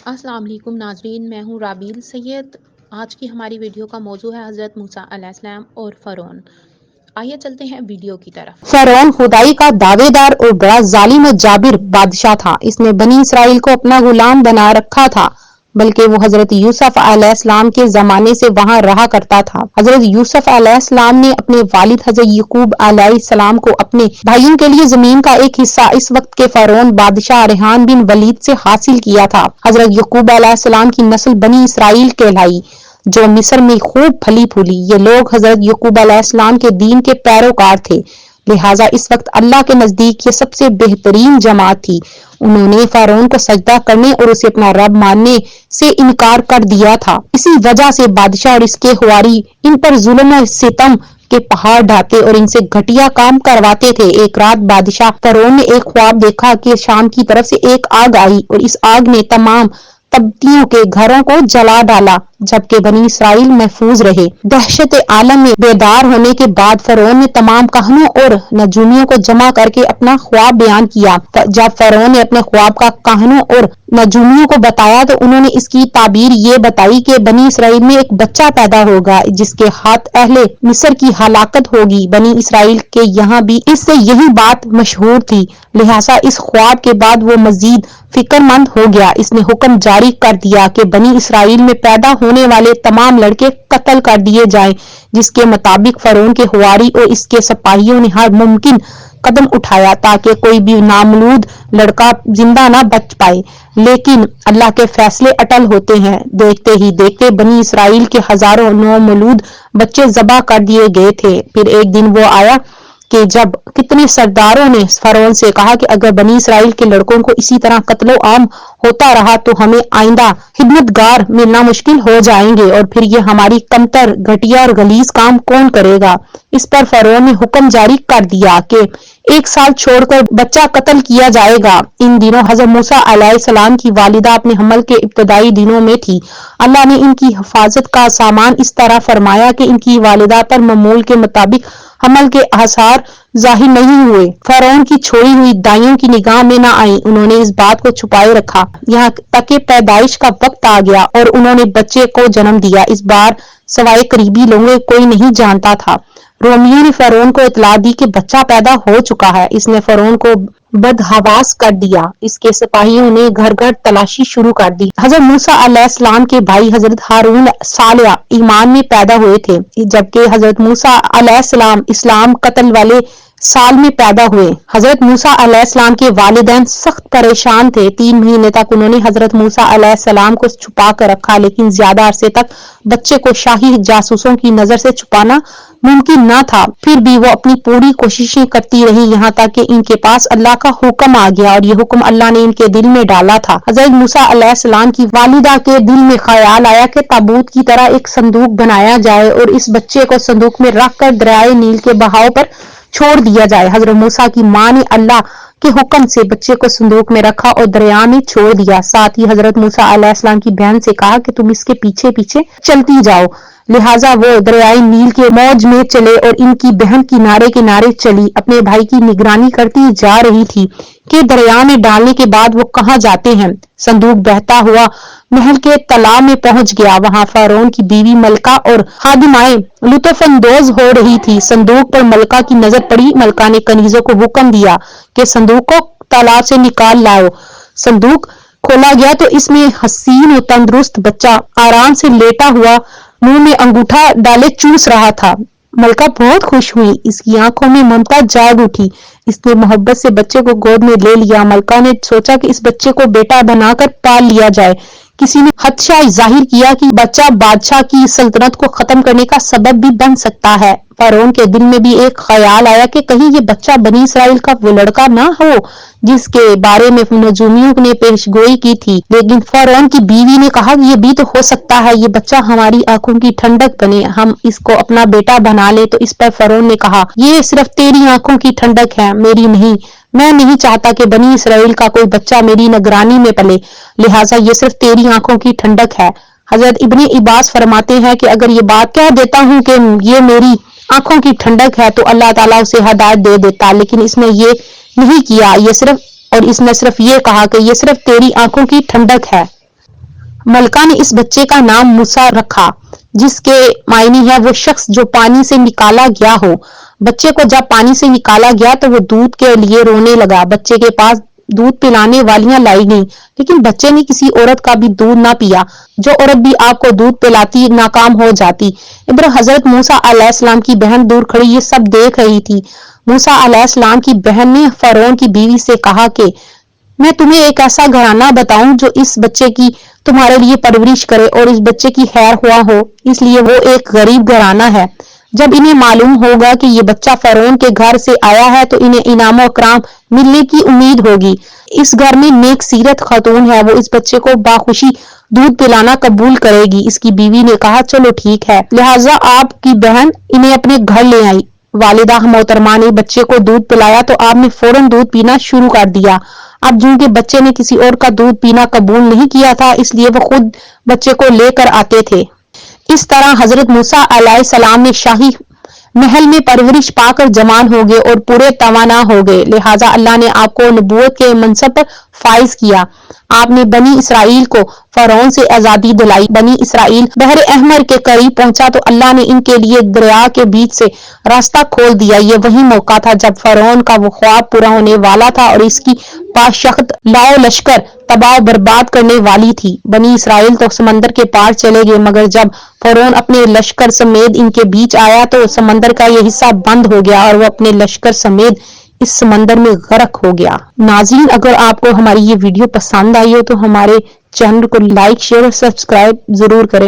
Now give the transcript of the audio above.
السلام علیکم ناظرین، میں ہوں رابیل سید۔ آج کی ہماری ویڈیو کا موضوع ہے حضرت موسیٰ علیہ السلام اور فرعون۔ آئیے چلتے ہیں ویڈیو کی طرف۔ فرعون خدائی کا دعوے دار اور بڑا ظالم و جابر بادشاہ تھا۔ اس نے بنی اسرائیل کو اپنا غلام بنا رکھا تھا، بلکہ وہ حضرت یوسف علیہ السلام کے زمانے سے وہاں رہا کرتا تھا۔ حضرت یوسف علیہ السلام نے اپنے والد حضرت یعقوب علیہ السلام کو اپنے بھائیوں کے لیے زمین کا ایک حصہ اس وقت کے فرعون بادشاہ ریحان بن ولید سے حاصل کیا تھا۔ حضرت یعقوب علیہ السلام کی نسل بنی اسرائیل کہلائی، جو مصر میں خوب پھلی پھولی۔ یہ لوگ حضرت یعقوب علیہ السلام کے دین کے پیروکار تھے، لہٰذا اس وقت اللہ کے نزدیک یہ سب سے بہترین جماعت تھی۔ انہوں نے فرعون کو سجدہ کرنے اور اسے اپنا رب ماننے سے انکار کر دیا تھا۔ اسی وجہ سے بادشاہ اور اس کے حواری ان پر ظلم و ستم کے پہاڑ ڈھاتے اور ان سے گھٹیا کام کرواتے تھے۔ ایک رات بادشاہ فرعون نے ایک خواب دیکھا کہ شام کی طرف سے ایک آگ آئی اور اس آگ نے تمام تبتیوں کے گھروں کو جلا ڈالا، جبکہ بنی اسرائیل محفوظ رہے۔ دہشت عالم میں بیدار ہونے کے بعد فرعون نے تمام کاہنوں اور نجومیوں کو جمع کر کے اپنا خواب بیان کیا۔ جب فرعون نے اپنے خواب کا کاہنوں اور نجومیوں کو بتایا تو انہوں نے اس کی تعبیر یہ بتائی کہ بنی اسرائیل میں ایک بچہ پیدا ہوگا جس کے ہاتھ اہل مصر کی ہلاکت ہوگی۔ بنی اسرائیل کے یہاں بھی اس سے یہی بات مشہور تھی، لہٰذا اس خواب کے بعد وہ مزید فکر مند ہو گیا۔ اس نے حکم جاری کر دیا کہ بنی اسرائیل میں پیدا ہونے والے تمام لڑکے قتل کر دیے جائیں، جس کے مطابق فرعون کے حواری اور اس کے سپاہیوں نے ہر ممکن قدم اٹھایا تاکہ کوئی بھی نامولود لڑکا زندہ نہ بچ پائے، لیکن اللہ کے فیصلے اٹل ہوتے ہیں۔ دیکھتے ہی دیکھتے بنی اسرائیل کے ہزاروں نامولود بچے ذبح کر دیے گئے تھے۔ پھر ایک دن وہ آیا کہ جب کتنے سرداروں نے فرعون سے کہا کہ اگر بنی اسرائیل کے لڑکوں کو اسی طرح قتل و عام ہوتا رہا تو ہمیں آئندہ خدمتگار ملنا مشکل ہو جائیں گے، اور پھر یہ ہماری کمتر، گھٹیا اور غلیظ کام کون کرے گا؟ اس پر فرعون نے حکم جاری کر دیا کہ 1 سال چھوڑ کر بچہ قتل کیا جائے گا۔ ان دنوں حضرت موسیٰ علیہ السلام کی والدہ اپنے حمل کے ابتدائی دنوں میں تھی۔ اللہ نے ان کی حفاظت کا سامان اس طرح فرمایا کہ ان کی والدہ پر معمول کے مطابق حمل کے آثار ظاہر نہیں ہوئے۔ فرعون کی چھوڑی ہوئی دائیوں کی نگاہ میں نہ آئیں۔ انہوں نے اس بات کو چھپائے رکھا یہاں تک کہ پیدائش کا وقت آ گیا اور انہوں نے بچے کو جنم دیا۔ اس بار سوائے قریبی لوگوں کوئی نہیں جانتا تھا۔ رومیوں نے فرعون کو اطلاع دی کہ بچہ پیدا ہو چکا ہے۔ اس نے فرعون کو بدحواس کر دیا۔ اس کے سپاہیوں نے گھر گھر تلاشی شروع کر دی۔ حضرت موسیٰ علیہ السلام کے بھائی حضرت ہارون صالح ایمان میں پیدا ہوئے تھے، جبکہ حضرت موسیٰ علیہ السلام اسلام قتل والے سال میں پیدا ہوئے۔ حضرت موسیٰ علیہ السلام کے والدین سخت پریشان تھے۔ 3 مہینے تک انہوں نے حضرت موسیٰ علیہ السلام کو چھپا کر رکھا، لیکن زیادہ عرصے تک بچے کو شاہی جاسوسوں کی نظر سے چھپانا ممکن نہ تھا۔ پھر بھی وہ اپنی پوری کوششیں کرتی رہی، یہاں تک کہ ان کے پاس اللہ کا حکم آ گیا، اور یہ حکم اللہ نے ان کے دل میں ڈالا تھا۔ حضرت موسیٰ علیہ السلام کی والدہ کے دل میں خیال آیا کہ تابوت کی طرح ایک صندوق بنایا جائے اور اس بچے کو صندوق میں رکھ کر دریائے نیل کے بہاؤ پر چھوڑ دیا جائے۔ حضرت موسیٰ کی ماں نے اللہ کے حکم سے بچے کو صندوق میں رکھا اور دریا میں چھوڑ دیا۔ ساتھ ہی حضرت موسیٰ علیہ السلام کی بہن سے کہا کہ تم اس کے پیچھے پیچھے چلتی جاؤ۔ لہٰذا وہ دریائے نیل کے موج میں چلے اور ان کی بہن کنارے کنارے چلی، اپنے بھائی کی نگرانی کرتی جا رہی تھی کہ دریا میں ڈالنے کے بعد وہ کہاں جاتے ہیں۔ صندوق بہتا ہوا محل کے تالاب میں پہنچ گیا۔ وہاں فرعون کی بیوی ملکہ اور خادمائیں لطف اندوز ہو رہی تھی۔ صندوق پر ملکہ کی نظر پڑی۔ ملکہ نے کنیزوں کو حکم دیا کہ صندوق کو تالاب سے نکال لاؤ۔ صندوق کھولا گیا تو اس میں حسین و تندرست بچہ آرام سے لیٹا ہوا منہ میں انگوٹھا ڈالے چوس رہا تھا۔ ملکہ بہت خوش ہوئی، اس کی آنکھوں میں ممتا جاگ اٹھی۔ اس نے محبت سے بچے کو گود میں لے لیا۔ ملکہ نے سوچا کہ اس بچے کو بیٹا بنا کر پال لیا جائے۔ کسی نے خدشہ ظاہر کیا کہ بچہ بادشاہ کی سلطنت کو ختم کرنے کا سبب بھی بن سکتا ہے۔ فرعون کے دل میں بھی ایک خیال آیا کہ کہیں یہ بچہ بنی اسرائیل کا وہ لڑکا نہ ہو جس کے بارے میں نجومیوں نے پیش گوئی کی تھی، لیکن فرعون کی بیوی نے کہا کہ یہ بھی تو ہو سکتا ہے یہ بچہ ہماری آنکھوں کی ٹھنڈک بنے، ہم اس کو اپنا بیٹا بنا لیں۔ تو اس پر فرعون نے کہا یہ صرف تیری آنکھوں کی ٹھنڈک ہے، میری نہیں۔ میں نہیں چاہتا کہ بنی اسرائیل کا کوئی بچہ میری نگرانی میں پلے، لہٰذا یہ صرف تیری آنکھوں کی ٹھنڈک ہے۔ حضرت ابن عباس فرماتے ہیں کہ اگر یہ بات کہہ دیتا ہوں کہ یہ میری آنکھوں کی ٹھنڈک ہے تو اللہ تعالیٰ اسے ہدایت دے دیتا، لیکن اس نے یہ نہیں کیا، اس نے صرف یہ کہا کہ یہ صرف تیری آنکھوں کی ٹھنڈک ہے۔ ملکہ نے اس بچے کا نام موسیٰ رکھا، جس کے معنی ہے وہ شخص جو پانی سے نکالا گیا ہو۔ بچے کو جب پانی سے نکالا گیا تو وہ دودھ کے لیے رونے لگا۔ بچے کے پاس دودھ پلانے والیاں لائی گئیں، لیکن بچے نے کسی عورت کا بھی دودھ نہ پیا۔ جو عورت بھی آپ کو دودھ پلاتی ناکام ہو جاتی۔ ادھر حضرت موسیٰ علیہ السلام کی بہن دور کھڑی یہ سب دیکھ رہی تھی۔ موسیٰ علیہ السلام کی بہن نے فرعون کی بیوی سے کہا کہ میں تمہیں ایک ایسا گھرانہ بتاؤں جو اس بچے کی تمہارے لیے پرورش کرے اور اس بچے کی خیر خواہ ہو، اس لیے وہ ایک غریب گھرانہ ہے۔ جب انہیں معلوم ہوگا کہ یہ بچہ فرعون کے گھر سے آیا ہے تو انہیں انعام و اکرام ملنے کی امید ہوگی۔ اس گھر میں نیک سیرت خاتون ہے، وہ اس بچے کو باخوشی دودھ پلانا قبول کرے گی۔ اس کی بیوی نے کہا چلو ٹھیک ہے، لہٰذا آپ کی بہن انہیں اپنے گھر لے آئی۔ والدہ محترمہ نے بچے کو دودھ پلایا تو آپ نے فوراً دودھ پینا شروع کر دیا۔ اب چونکہ بچے نے کسی اور کا دودھ پینا قبول نہیں کیا تھا، اس لیے وہ خود بچے کو لے کر آتے تھے۔ اس طرح حضرت موسیٰ علیہ السلام نے شاہی محل میں پرورش پا کر جوان ہو گئے اور پورے توانا ہو گئے، لہٰذا اللہ نے آپ کو نبوت کے منصب پر فائز کیا۔ آپ نے بنی اسرائیل کو فرعون سے آزادی دلائی۔ بنی اسرائیل بحر احمر کے قریب پہنچا تو اللہ نے ان کے لیے دریا کے بیچ سے راستہ کھول دیا۔ یہ وہی موقع تھا جب فرعون کا وہ خواب پورا ہونے والا تھا اور اس کی باشخت لاؤ لشکر تباہ و برباد کرنے والی تھی۔ بنی اسرائیل تو سمندر کے پار چلے گئے، مگر جب فرعون اپنے لشکر سمیت ان کے بیچ آیا تو سمندر کا یہ حصہ بند ہو گیا اور وہ اپنے لشکر سمیت اس سمندر میں غرق ہو گیا۔ ناظرین، اگر آپ کو ہماری یہ ویڈیو پسند آئی ہو تو ہمارے چینل کو لائک، شیئر اور سبسکرائب ضرور کریں۔